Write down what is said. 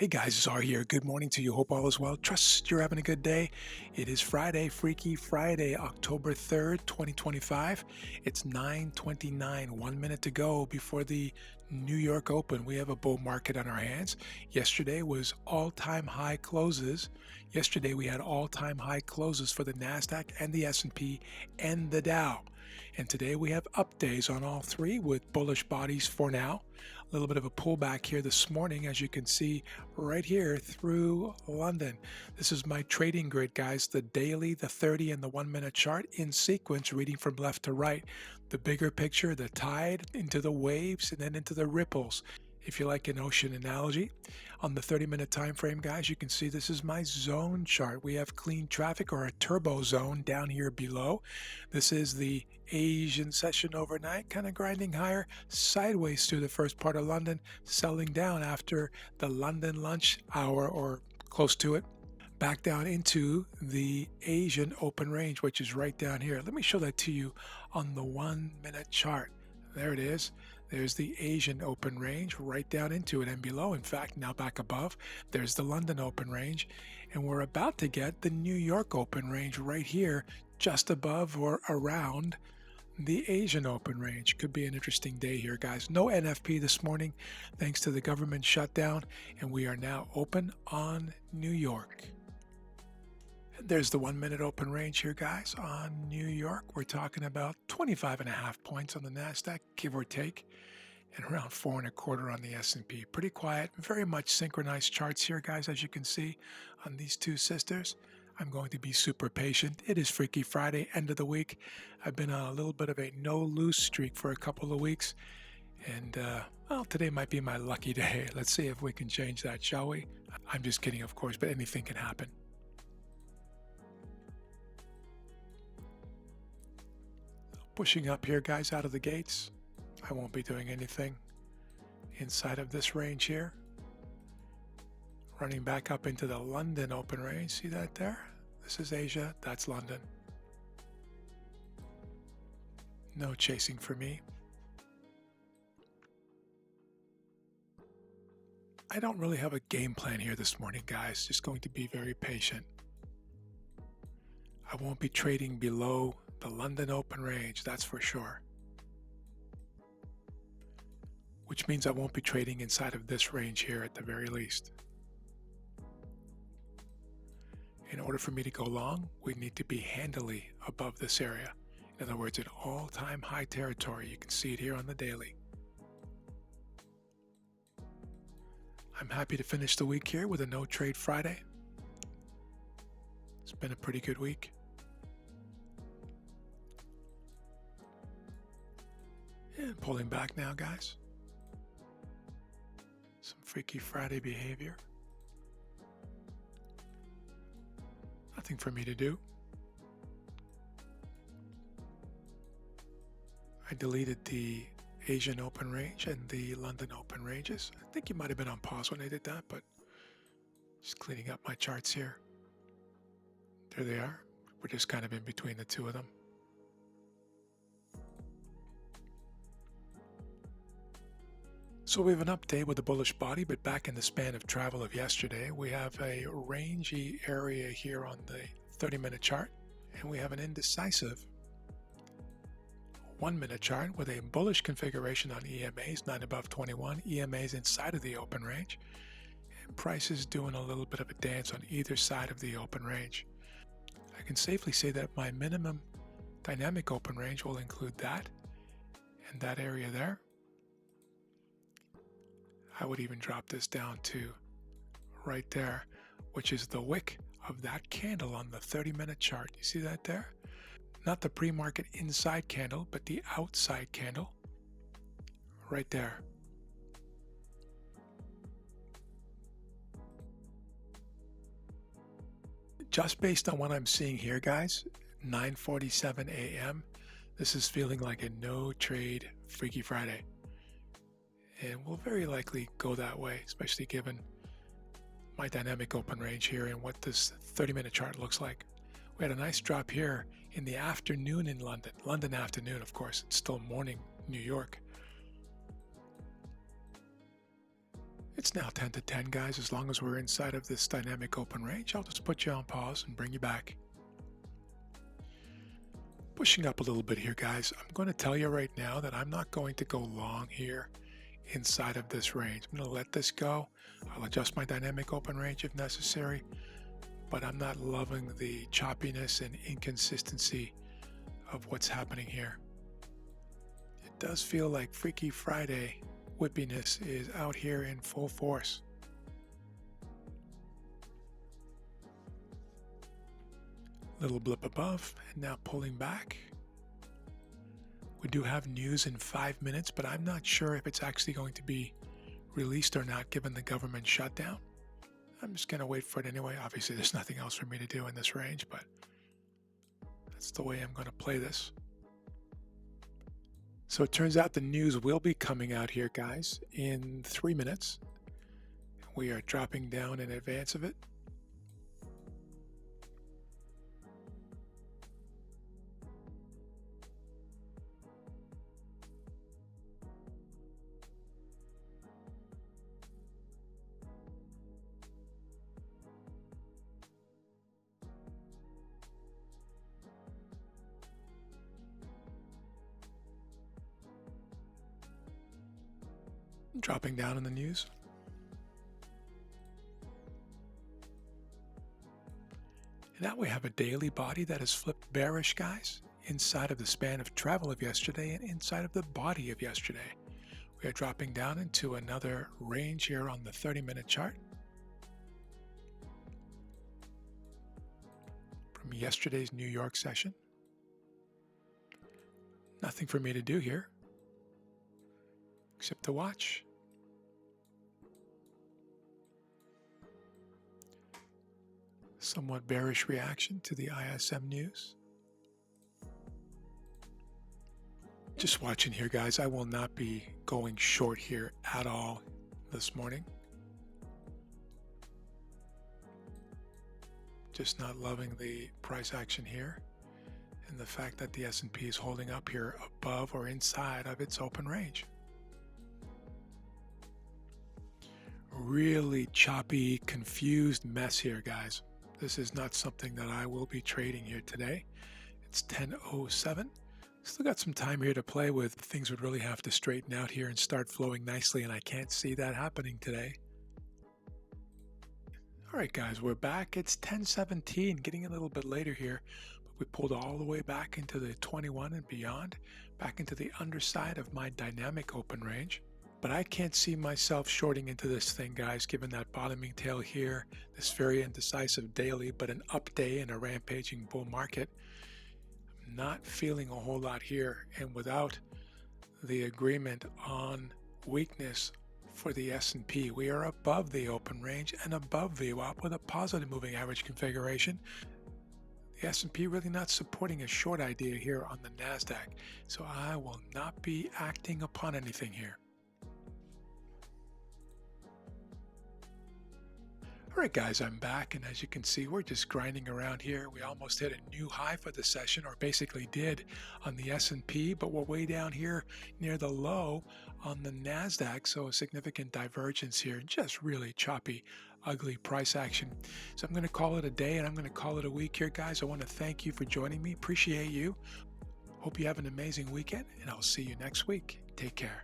Hey guys, Czar here. Good morning to you. Hope all is well. Trust you're having a good day. It is Friday, Freaky Friday, October 3rd, 2025. It's 9:29, 1 minute to go before the New York Open. We have a bull market on our hands. Yesterday was all-time high closes. Yesterday we had all-time high closes for the Nasdaq and the S&P and the Dow. And today we have up days on all three with bullish bodies for now. A little bit of a pullback here this morning, as you can see right here through London. This is my trading grid, guys. The daily, the 30, and the 1 minute chart in sequence, reading from left to right. The bigger picture, the tide into the waves and then into the ripples. If you like an ocean analogy, on the 30-minute time frame, guys, you can see this is my zone chart. We have clean traffic, or a turbo zone, down here below. This is the Asian session overnight, kind of grinding higher sideways through the first part of London, selling down after the London lunch hour or close to it, back down into the Asian open range, which is right down here. Let me show that to you on the 1 minute chart. There it is. There's the Asian open range right down into it and below. In fact, now back above, there's the London open range. And we're about to get the New York open range right here, just above or around the Asian open range. Could be an interesting day here, guys. No NFP this morning, thanks to the government shutdown. And we are now open on New York. There's the 1 minute open range here, guys, on New York. We're talking about 25.5 points on the Nasdaq, give or take, and around 4.25 on the S&P. Pretty quiet, very much synchronized charts here, guys, as you can see on these two sisters. I'm going to be super patient. It is Freaky Friday, end of the week. I've been on a little bit of a no-lose streak for a couple of weeks, and well, today might be my lucky day. Let's see if we can change that, shall we? I'm just kidding, of course, but anything can happen. Pushing up here, guys, out of the gates. I won't be doing anything inside of this range here. Running back up into the London open range. See that there? This is Asia, that's London. No chasing for me. I don't really have a game plan here this morning, guys. Just going to be very patient. I won't be trading below the London open range, that's for sure. Which means I won't be trading inside of this range here at the very least. In order for me to go long, we need to be handily above this area. In other words, an all-time high territory. You can see it here on the daily. I'm happy to finish the week here with a no trade Friday. It's been a pretty good week. And pulling back now, guys. Some Freaky Friday behavior. Nothing for me to do. I deleted the Asian open range and the London open ranges. I think you might have been on pause when I did that, but just cleaning up my charts here. There they are. We're just kind of in between the two of them. So we have an update with a bullish body, but back in the span of travel of yesterday, we have a rangy area here on the 30-minute chart, and we have an indecisive 1 minute chart with a bullish configuration on EMAs, 9 above 21, EMAs inside of the open range, and prices doing a little bit of a dance on either side of the open range. I can safely say that my minimum dynamic open range will include that and that area there. I would even drop this down to right there, which is the wick of that candle on the 30-minute chart. You see that there? Not the pre-market inside candle, but the outside candle right there. Just based on what I'm seeing here, guys, 9:47 a.m., this is feeling like a no trade Freaky Friday. And will very likely go that way, especially given my dynamic open range here and what this 30-minute chart looks like. We had a nice drop here in the afternoon in London. London afternoon, of course. It's still morning, New York. It's now 10 to 10, guys. As long as we're inside of this dynamic open range, I'll just put you on pause and bring you back. Pushing up a little bit here, guys. I'm going to tell you right now that I'm not going to go long here inside of this range. I'm going to let this go. I'll adjust my dynamic open range if necessary, but I'm not loving the choppiness and inconsistency of what's happening here. It does feel like Freaky Friday whippiness is out here in full force. Little blip above, and now pulling back. We do have news in 5 minutes, but I'm not sure if it's actually going to be released or not given the government shutdown. I'm just going to wait for it anyway. Obviously, there's nothing else for me to do in this range, but that's the way I'm going to play this. So it turns out the news will be coming out here, guys, in 3 minutes. We are dropping down in advance of it. Dropping down in the news. And now we have a daily body that has flipped bearish, guys, inside of the span of travel of yesterday and inside of the body of yesterday. We are dropping down into another range here on the 30-minute chart. From yesterday's New York session. Nothing for me to do here except to watch. Somewhat bearish reaction to the ISM news. Just watching here, guys. I will not be going short here at all this morning. Just not loving the price action here and the fact that the S&P is holding up here above or inside of its open range. Really choppy, confused mess here, guys. This is not something that I will be trading here today. It's 10:07. Still got some time here to play with. Things would really have to straighten out here and start flowing nicely, and I can't see that happening today. All right, guys, we're back. It's 10:17, getting a little bit later here, but we pulled all the way back into the 21 and beyond, back into the underside of my dynamic open range. But I can't see myself shorting into this thing, guys, given that bottoming tail here, this very indecisive daily, but an up day in a rampaging bull market. I'm not feeling a whole lot here, and without the agreement on weakness for the S&P, we are above the open range and above VWAP with a positive moving average configuration. The S&P really not supporting a short idea here on the NASDAQ, so I will not be acting upon anything here. All right, guys, I'm back, and as you can see, we're just grinding around here. We almost hit a new high for the session, or basically did on the S&P, but we're way down here near the low on the NASDAQ, so a significant divergence here. Just really choppy, ugly price action. So I'm going to call it a day, and I'm going to call it a week here, guys. I want to thank you for joining me. Appreciate you. Hope you have an amazing weekend, and I'll see you next week. Take care.